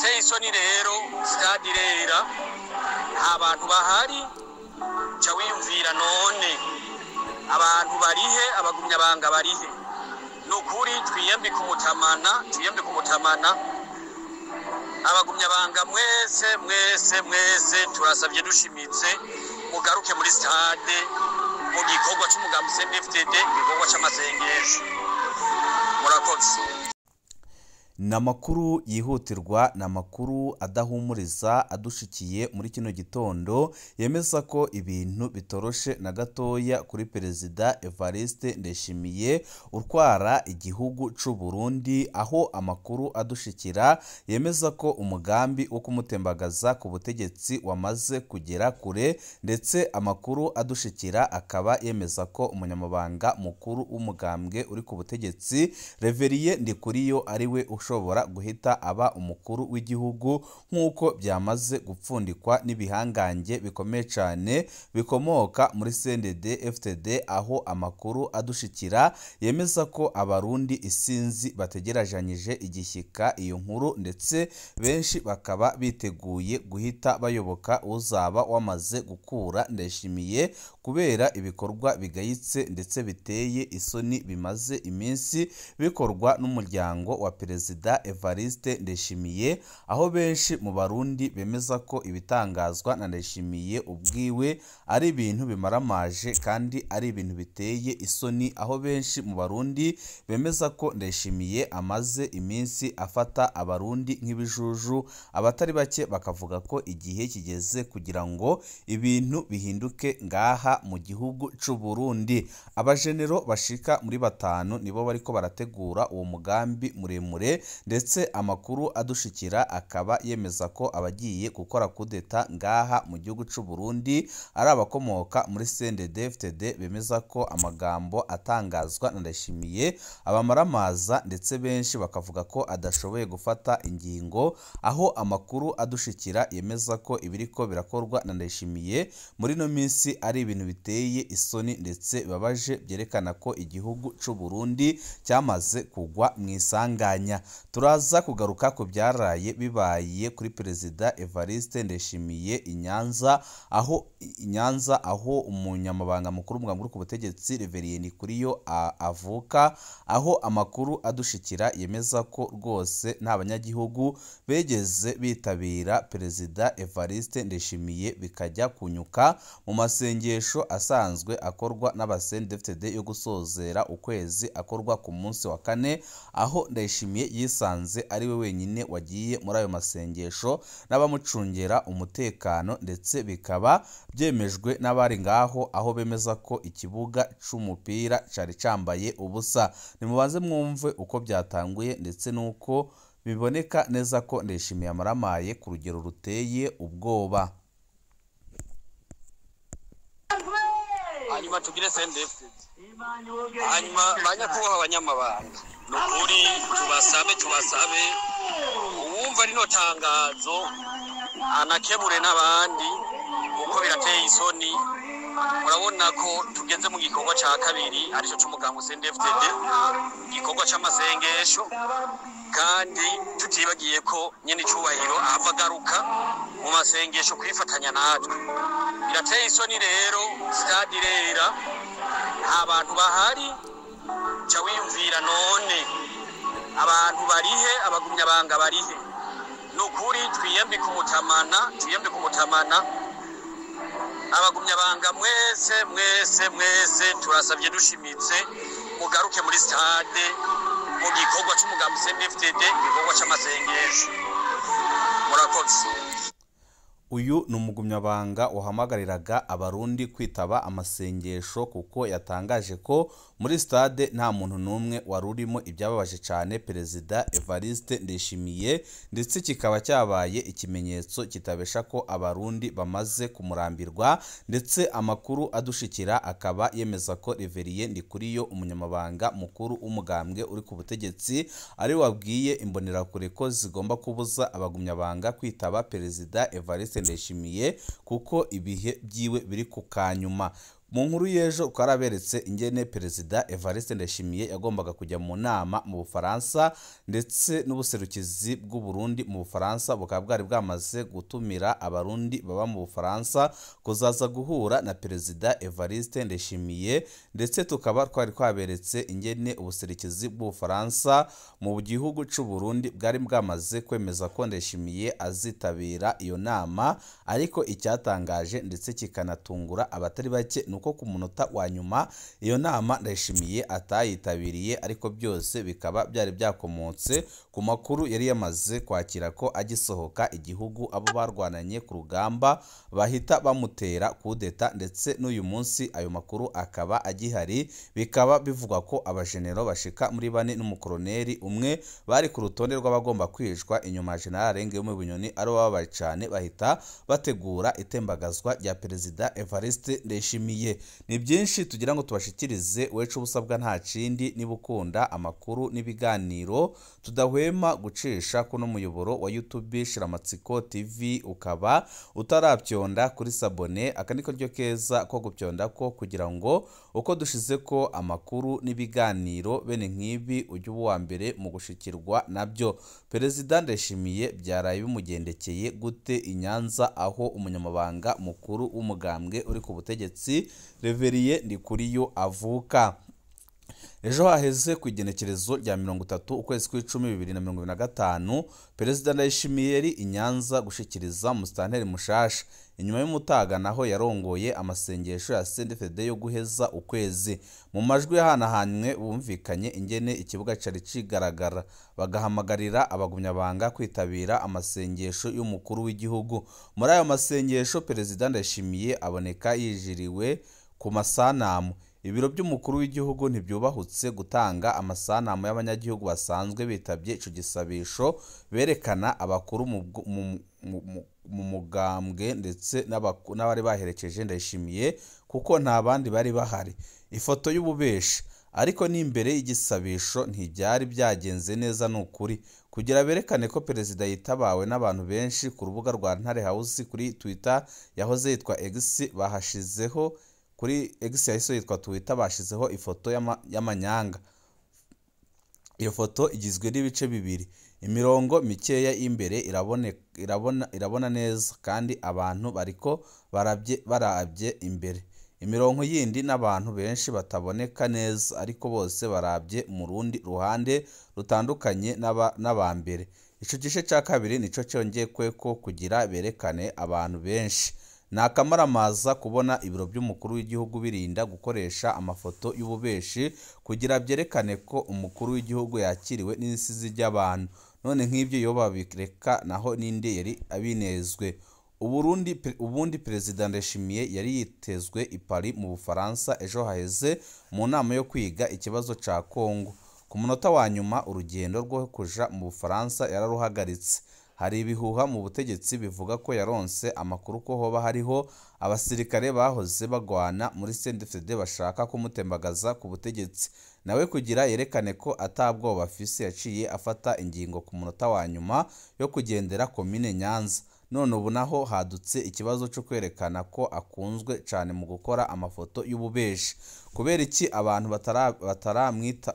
birateye isoni rero stade irera nta bantu bahari ca wiyumvira none abantu barihe abagumyabanga barihe nukuri twiyembe kumutamana abagumyabanga mwese turasabye dushimitse mugaruke muri stade mu gikorwa c'umugambi CNDD-FDD igikorwa c'amasengesho murakoze. Namakuru yihutirwa namakuru adahumuriza adushikiye muri kino gitondo yemeza ko ibintu bitoroshe na gatoya kuri Perezida Evariste Ndayishimiye utwara igihugu c'u Burundi, aho amakuru adushikira yemeza ko umugambi wo kumutembagaza ku butegetsi wamaze kugera kure, ndetse amakuru adushikira akaba yemeza ko umunyamabanga mukuru w'umugambwe uri ku butegetsi Reverien Ndikuriyo ariwe ushobora guhita aba umukuru w'igihugu nk'uko byamaze gupfundikwa n'ibihangange bikomeye cyane bikomoka muri CNDD-FDD, aho amakuru adushikira yemeza ko abarundi isinzi bategerajanyije igishyika iyo nkuru, ndetse benshi bakaba biteguye guhita bayoboka uzaba wamaze gukura Ndayishimiye kubera ibikorwa bigayitse ndetse biteye isoni bimaze iminsi bikorwa n'umuryango wa Perezida Evariste Ndayishimiye, aho benshi mu barundi bemeza ko ibitangazwa na Ndayishimiye ubwiwe ari ibintu bimaramaje kandi ari ibintu biteye isoni, aho benshi mu barundi bemeza ko Ndayishimiye amaze iminsi afata abarundi nk'ibijuju, abatari bake bakavuga ko igihe kigeze kugira ngo ibintu bihinduke ngaha mu gihugu c'u Burundi. Abajenero bashika muri 5 nibo bariko barategura uwo mugambi muremure, ndetse amakuru adushikira akaba yemeza ko abagiye gukora kudeta ngaha mu gihugu c'u Burundi ari abakomoka muri CNDD-FDD, bemeza ko amagambo atangazwa na Ndayishimiye abamaramaza, ndetse benshi bakavuga ko adashoboye gufata ingingo, aho amakuru adushikira yemeza ko ibiriko birakorwa na Ndayishimiye muri no minsi ari ibintu biteye isoni ndetse babaje, byerekana ko igihugu c'u Burundi cyamaze kugwa mu isanganya. Turaza kugaruka ku byaraye bibaye kuri Perezida Evariste Ndayishimiye Inyanza, aho umunyamabanga mukuru w'umugambwe ku butegetsi Reverien Ndikuriyo avuka, aho amakuru adushikira yemeza ko rwose nta banyagihugu begeze bitabira Perezida Evariste Ndayishimiye bikajya kunyuka mu masengesho asanzwe akorwa n'abasendefted yo gusozera ukwezi akorwa ku munsi wa 4, aho Ndayishimiye yisanze ari we wenyine wagiye muri ayo masengesho n'abamucungera umutekano, ndetse bikaba byemejwe n'abari ngaho, aho bemeza ko ikibuga c'umupira cari cambaye ubusa. Nimubanze mwumve uko byatanguye ndetse nuko biboneka neza ko Ndayishimiye amaramaye ku rugero ruteye ubwoba. Hanyuma tugire CNDD-FDD, hanyuma banyakubaha abanyamabanga nukuri tubasabe uwumva rino tangazo anakebure n'abandi kuko birateye isoni. Murabona ko tugeze mu gikorwa ca kabiri arico c'umugambi CNDD-FDD, igikorwa c'amasengesho, kandi tutibagiye ko nyene icubahiro ahava agaruka mu masengesho kwifatanya natwe. Birateye isoni rero stade irera nta bantu bahari, ca wiyumvira none abantu barihe abagumyabanga barihe. Nukuri twiyembe kumutamana abagumyabanga mwese turasabye dushimitse mugaruke muri stade mu gikorwa c'umugambi CNDD-FDD igikorwa c'amasengesho murakoze. Uyu ni umugumyabanga wahamagariraga abarundi kwitaba amasengesho, kuko yatangaje ko muri stade nta muntu numwe warurimo, ibyababaje cyane Perezida Evariste Ndayishimiye, ndetse kikaba cyabaye ikimenyetso kitabesha ko abarundi bamaze kumurambirwa, ndetse amakuru adushikira akaba yemeza ko Reverien Ndikuriyo umunyamabanga mukuru w'umugambwe uri ku butegetsi ari wabwiye imbonerakure ko zigomba kubuza abagumyabanga kwitaba Perezida Evariste Ndayishimiye kuko ibihe byiwe biri ku kanyuma. mu nkuru y'ejo twaraberetse ingene perezida Evariste Ndayishimiye yagombaga kujya mu nama mu Bufaransa ndetse n'ubuserukizi bw'u Burundi mu Bufaransa bukaba bwari bwamaze gutumira abarundi baba mu Bufaransa kuzaza guhura na perezida Evariste Ndayishimiye, ndetse tukaba twari kwaberetse ingene ubuserukizi bw'u Bufaransa mu gihugu cy'u Burundi bwari bwamaze kwemeza ko Ndayishimiye azitabira iyo nama, ariko icyatangaje ndetse kikanatungura abatari bake nuko ku munota wa nyuma iyo nama Ndayishimiye atayitabiriye, ariko byose bikaba byari byakomotse ku makuru yari yamaze kwakira ko agisohoka igihugu abo barwananye ku rugamba bahita bamutera kudeta, ndetse n'uyu munsi ayo makuru akaba agihari. Bikaba bivugwa ko abajenero bashika muri 4 n'umukoloneli umwe bari ku rutonde rw'abagomba kwicwa inyuma General Ngiyome Bunyoni ari babaye cyane, bahita bategura itembagazwa rya perezida Evariste Ndayishimiye. Ni byinshi tugira ngo tubashikirize, wecu ubusabwa nta kindi niba ukunda amakuru n'ibiganiro tudahwema gucisha kuno muyoboro wa YouTube Shiramatsiko TV, ukaba utarabyonda kuri sabone, aka niko ryo keza ko gupyonda ko kugira ngo uko dushize ko amakuru n'ibiganiro bene nk'ibi ujye uwa mbere mu gushikirwa nabyo. Perezida Ndayishimiye byaraye bimugendekeye gute i Nyanza aho umunyamabanga mukuru w'umugambwe uri ku butegetsi Reverien Ndikuriyo avuka? Ejo haheze ku igenekerezo rya 30 ukwezi kw'icumi 2025 perezida Ndayishimiye yari i Nyanza gushikiriza musitanteri mushasha. Inyuma y'umutaga naho yarongoye amasengesho ya CNDD-FDD yo guheza ukwezi. Mu majwi yahanahanywe bumvikanye ingene ikibuga cari cigaragara, bagahamagarira abagumyabanga kwitabira amasengesho y'umukuru w'igihugu. Muri ayo masengesho perezida Ndayishimiye aboneka yijiriwe ku masanamu. Ibiro by'umukuru w'igihugu ntibyubahutse gutanga amasanamu y'abanyagihugu basanzwe bitabye ico gisabisho, berekana abakuru mu mugambwe ndetse n'abari baherekeje Ndayishimiye kuko nta bandi bari bahari. Ifoto y'ububeshi ariko n'imbere y'igisabisho ntibyari byagenze neza n'ukuri, kugira berekane ko perezida yitabawe n'abantu benshi. Ku rubuga rwa Ntare House kuri Twitter yahoze yitwa X bahashizeho kuri X yahise yitwa Twitter bashizeho ifoto y'amanyanga. Iyo foto igizwe n'ibice bibiri, imirongo mikeya imbere irabona neza kandi abantu bariko barabye imbere. Imirongo yindi n'abantu benshi bataboneka neza ariko bose barabye mu rundi ruhande rutandukanye n'abambere. Ico gice cya kabiri nico cyongeye ko kugira berekane abantu benshi. Nakamaramaza kubona ibiro by'umukuru w'igihugu birinda gukoresha amafoto y'ububeshi kugira byerekane ko umukuru w'igihugu yakiriwe n'isizi ry'abantu. None nk'ibyo yo babireka naho ninde yari abinezwe? Ubundi perezida Ndayishimiye yari yitezwe i Paris mu Bufaransa ejo haheze mu nama yo kwiga ikibazo ca Kongo. Ku munota wa nyuma urugendo rwo kuja mu Bufaransa yararuhagaritse. Hari ibihuha mu butegetsi bivuga ko yaronse amakuru ko hoba hariho abasirikare bahoze bagwana muri CNDD-FDD bashaka kumutembagaza ku butegetsi. Nawe kugira yerekane ko atabwoba afise yaciye afata ingingo ku munota wa nyuma yo kugendera komine Nyanza. None ubu naho hadutse ikibazo cyo kwerekana ko akunzwe cyane mu gukora amafoto y'ububeshi. Kubera iki abantu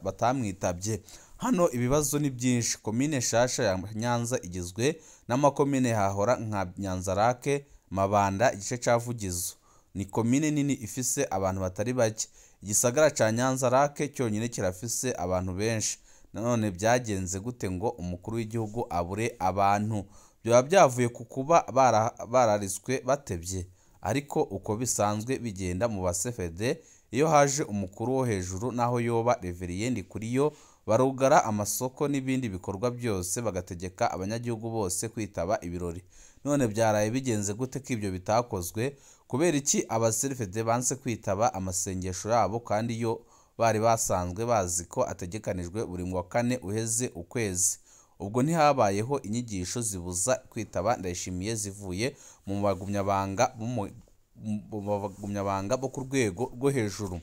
batamwitabye? Hano ibibazo ni byinshi. Komine shasha ya Nyanza igizwe n'amakomine hahora nka Nyanzarake, Mabanda, igice ca Vugizo. Ni komine nini ifise abantu batari bake. Igisagara ca Nyanzarake cyonyine kirafise abantu benshi. None byagenze gute ngo umukuru w'igihugu abure abantu? Byaba byavuye ku kuba barariswe batebye. Ariko uko bisanzwe bigenda mu basefede, iyo haje umukuru wo hejuru naho yoba Reverien Ndikuriyo barugara amasoko n'ibindi bikorwa byose bagategeka abanyagihugu bose kwitaba ibirori. None byaraye bigenze gute ko ibyo bitakozwe? Kubera iki abaserifede banse kwitaba amasengesho yabo kandi yo bari basanzwe bazi ko ategekanijwe buri wa kane uheze ukwezi? Ubwo ntihabayeho inyigisho zibuza kwitaba Ndayishimiye zivuye mu bagumyabanga bo ku rwego rwo hejuru?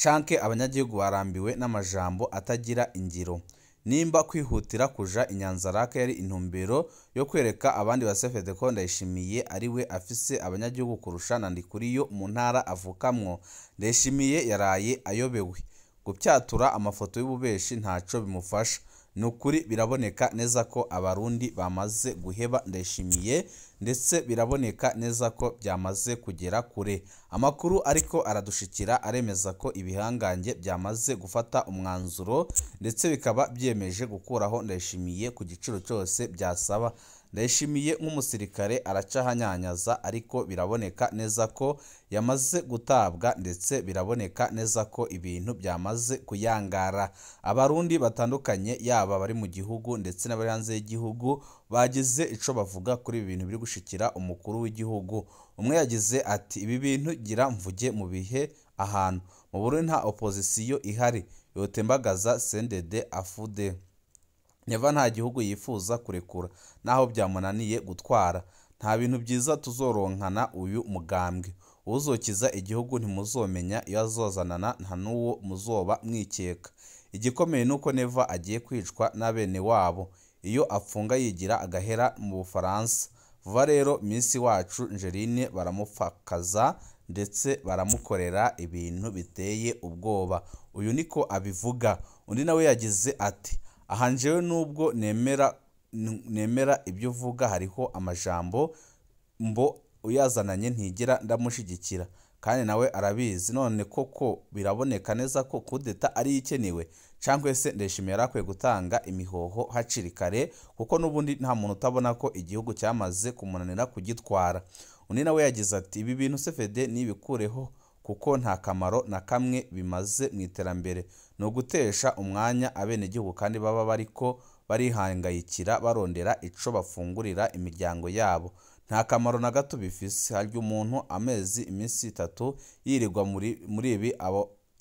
Canke abanyagihugu barambiwe n'amajambo atagira ingiro? nimba kwihutira kuja inyanzarake yari intumbero yo kwereka abandi ba CFD ko Ndayishimiye ari we afise abanyagihugu kurusha na Ndikuriyo mu ntara avukamwo. Ndayishimiye yaraye ayobewe, gupyatura amafoto y'ububeshi ntaco bimufasha. Nukuri biraboneka neza ko abarundi bamaze guheba Ndayishimiye, ndetse biraboneka neza ko byamaze kugera kure. Amakuru ariko aradushikira aremeza ko ibihangange byamaze gufata umwanzuro, ndetse bikaba byemeje gukuraho Ndayishimiye ku giciro cyose byasaba. Ndayishimiye nk'umusirikare aracahanyanyaza, ariko biraboneka neza ko yamaze gutabwa, ndetse biraboneka neza ko ibintu byamaze kuyangara. Abarundi batandukanye yaba bari mu gihugu ndetse n'abari hanze y'igihugu bagize ico bavuga kuri ibi bintu biri gushikira umukuru w'igihugu. Umwe yagize ati ibi bintu gira mvuge mu bihe ahantu mu Burundi nta opposition ihari yotembagaza CNDD afude. Neva nta gihugu yifuza kurekura naho byamunaniye gutwara. Nta bintu byiza tuzoronkana uyu mugambwe. Uzokiza igihugu ntimuzomenya iyo azozanana, nta nuwo muzoba mwikeka. Igikomeye nuko Neva agiye kwicwa n'abene wabo iyo apfunga yigira agahera mu Bufaransa. Vuba rero Miss wacu Angeline baramufakaza, ndetse baramukorera ibintu biteye ubwoba. Uyu niko abivuga. Undi nawe yagize ati aha njewe nubwo nemera ibyo uvuga, hariho amajambo mbo uyazananye ntigira ndamushigikira, kandi nawe arabizi. None koko biraboneka neza ko kudeta ari ikenewe, cyangwa se Ndayishimiye yarakwiye gutanga imihoho haciri kare, kuko n'ubundi nta muntu utabona ko igihugu cyamaze kumunanira kugitwara. Undi nawe yagize ati ibi bintu CFD nibikureho, kuko nta kamaro na kamwe bimaze mu iterambere. No gutesha umwanya abenegihugu kandi baba bariko barihangayikira barondera ico bafungurira imiryango yabo. Nta kamaro na gato bifise. Harya umuntu amezi iminsi 3 yirirwa muri ibi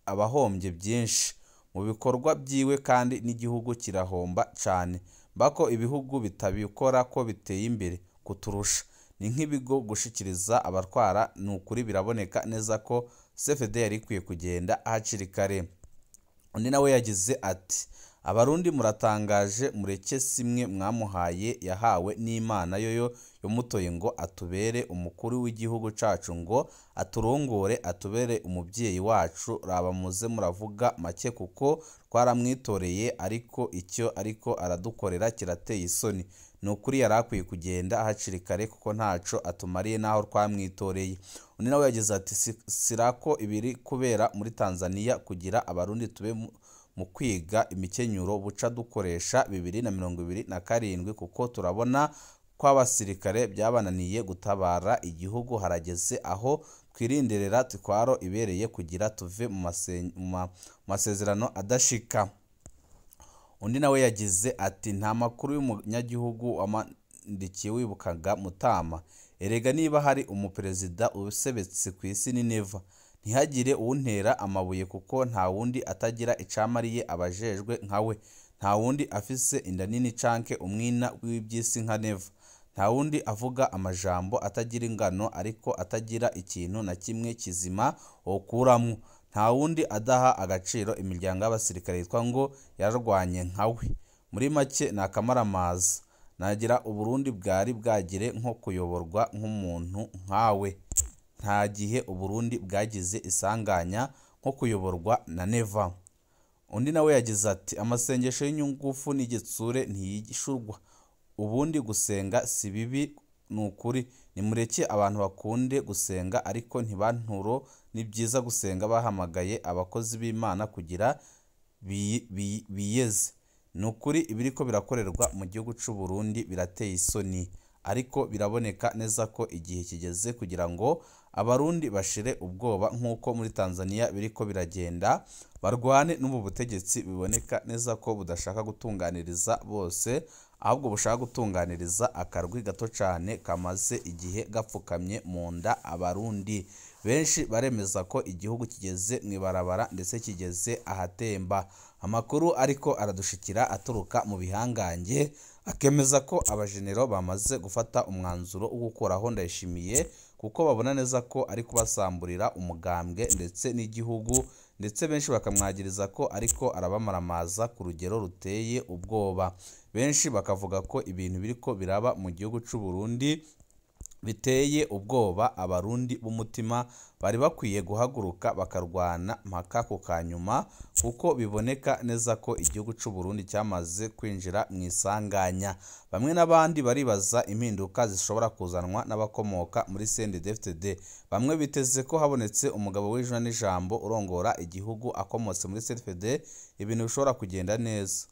abahombye byinshi mu bikorwa byiwe, kandi n'igihugu kirahomba cyane. Bako ibihugu bitabikora ko biteye imbere kuturusha. Ni nk'ibigo gushikiriza abatwara. Nukuri biraboneka neza ko CFD yari kwiye kugenda haciri kare. Undi nawe yagize ati abarundi muratangaje, mureke simwe mwamuhaye yahawe n'Imana yoyo yomutoye ngo atubere umukuru w'igihugu cacu, ngo aturongore, atubere umubyeyi wacu. Raba muze muravuga make kuko twaramwitoreye, ariko icyo ariko aradukorera kirateye isoni. Nukuri yarakwiye kugenda haciri kare kuko ntaco atumariye naho twamwitoreye. Undi nawe yagize ati sirako ibiri kubera muri Tanzania kugira abarundi tube mu kwiga imikenyuro buca dukoresha 2027, kuko turabona ko abasirikare byabananiye gutabara igihugu. Harageze aho twirinderera twaro ibereye kugira tuve mu masezerano adashika. Undi nawe yagize ati nta makuru y'umunyagihugu wamandikiye wibukaga Mutama. Erega niba hari umuperezida usebetse ku isi ni Neva. Ntihagire uwuntera amabuye, kuko nta wundi atagira icamariye abajejwe nkawe. Nta wundi afise inda nini canke umwina w'ibyisi nka Neva. Nta wundi avuga amajambo atagira ingano, ariko atagira ikintu na kimwe kizima okuramwo. Nta wundi adaha agaciro imiryango y'abasirikare yitwa ngo yararwanye nkawe. Muri make nakamaramaza. Nagira Uburundi bwari bwagire nko kuyoborwa nk'umuntu nkawe. Nta gihe Uburundi bwagize isanganya nko kuyoborwa na Neva. Undi nawe yagize ati amasengesho y'inyungufu n'igitsure ntiyishurwa. Ubundi gusenga si bibi, nukuri nimureke abantu bakunde gusenga, ariko ntibanturo. Ni byiza gusenga bahamagaye abakozi b'Imana kugira biyeze. Nukuri ibiriko birakorerwa mu gihugu cy'u Burundi birateye isoni, ariko biraboneka neza ko igihe kigeze kugira ngo abarundi bashire ubwoba nk'uko muri Tanzania biriko biragenda, barwane n'ubu butegetsi biboneka neza ko budashaka gutunganiriza bose, ahubwo bushaka gutunganiriza akarwi gato cyane kamaze igihe gapfukamye mu nda abarundi. Benshi baremeza ko igihugu kigeze mwibarabara, ndetse kigeze ahatemba. Amakuru ariko aradushikira aturuka mu bihangange akemeza ko abajenero bamaze gufata umwanzuro wo gukuraho Ndayishimiye, kuko babona neza ko ari kubasamburira umugambwe ndetse n'igihugu ndetse benshi bakamwagiriza ko ariko arabamaramaza ku rugero ruteye ubwoba. Benshi bakavuga ko ibintu biriko biraba mu gihugu c'u Burundi biteye ubwoba. Abarundi b'umutima bari bakwiye guhaguruka bakarwana mpaka ku kanyuma, kuko biboneka neza ko igihugu c'u Burundi cyamaze kwinjira mu isanganya. Bamwe n'abandi baribaza impinduka zishobora kuzanwa n'abakomoka muri CNDD-FDD. Bamwe biteze ko habonetse umugabo w'ijana n'ijambo urongora igihugu akomotse muri CNDD-FDD ibintu bishobora kugenda neza.